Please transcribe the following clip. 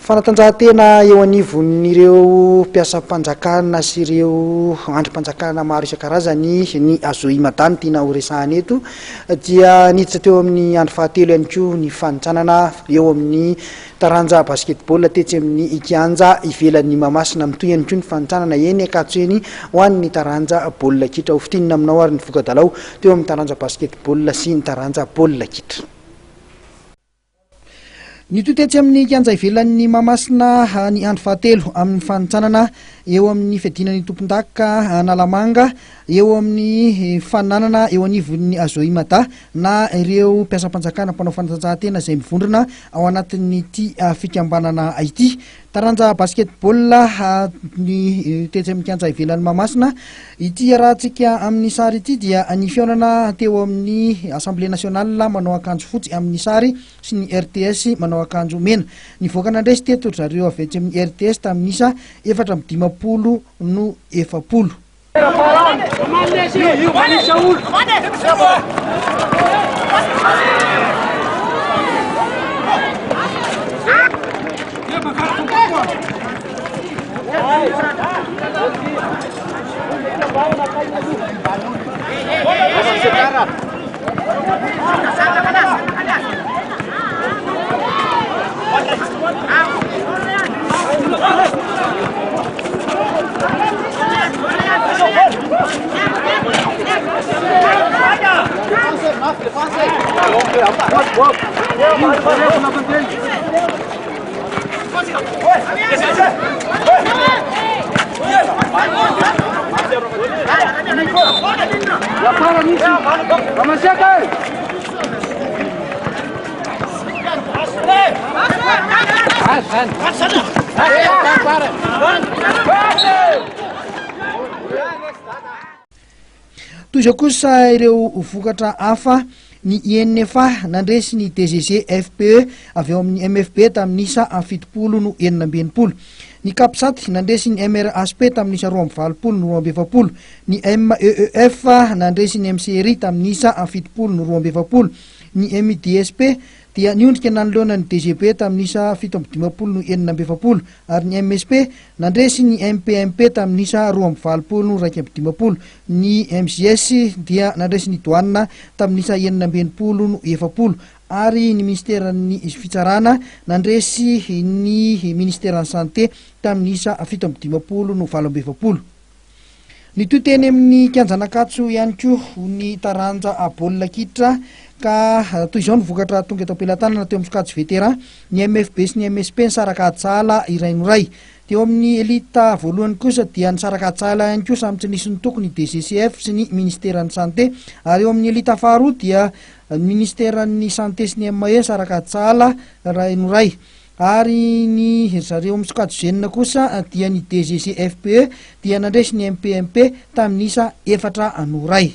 Fanatanjahantena eo anivon'ireo mpiasam-panjakana sy ireo andrim-panjakana maro isan-karazany ny Azoimadany tiana ho resahana eto dia niditra teo amin'ny andro fahatelo ihany koa ny fanitsanana eo amin'ny taranja basketball tetsy amin'ny Kianja ivelan'ny Mahamasina mitoy ihany koa ny fanitsanana eny Akatseny ho an'ny taranja baolina kitra hofitinina aminao ary ny voka-dalao teo amin'ny taranja basketball sy ny taranja baolina kitra. Ny tetsy amin'ny Kianja ivelan'ny Mahamasina ny andro fahatelo amin'ny fanitsanana eo amin'ny fiadinan'ny tompon-daka Analamanga eo amin'ny fananana eo anivon'ny Azoimada na ireo mpiasam-panjakana mpanao fanatanjahantena izay mivondrona ao anatin'ity fikambanana ity. Taranja basketball ny tetsy amin'ny Kianja ivelan'ny Mahamasina ity rahantsika amin'ny sary ity dia ny fihaonana teo amin'ny Assemblée nationale manao akanjo fotsy amin'ny sary sy ny RTS manao akanjo mena. Ny voaka nandresy teto zareo avy etsy amin'ny RTS tamin'isa 450 no 40. Toy izao kosa ireo vokatra hafa ny INFA nandresy ny DGG FPE avy eo amin'ny MFB tamin'isa 70 no 920. Ny Kapsaty nandresy ny MRHP tamin'isa 220 no 270. Ny MEEF nandresy ny MCRI tamin'isa 70 no 220. Ny MIDSP dia niondrika nanoloana ny DGB tamin'isa 750 no 920 ary ny MSP nandresy ny MPMP tamin'isa 220 no 250. Ny MGS dia nandresy ny douane tamin'isa 920 no 70 ary ny ministeran'ny fitsarana nandresy ny ministeran'ny santé tamin'isa 750 no 220. Ny toteny amin'ny Kianjanakatso ihany koa ny taranja baolina kitra ka toy izao ny vokatra tonga eto am-pelantanana teo amin'ny sokajy veteran ny MFB sy ny MSP ny sarakatsala iray noray. Teo amin'ny elita voalohany kosa dia ny sarakatsala ihany koa samy tsy nisy ny tokony DGCF sy ny ministeran'ny santé ary eo amin'ny elita faharoa dia ministeran'ny santé sy ny MAE sarakatsala iray noray. Ary ny zareo amin'ny sokajy zenina kosa dia ny DGC FPE dia nandresy ny MPMP tamin'isa 4 noray.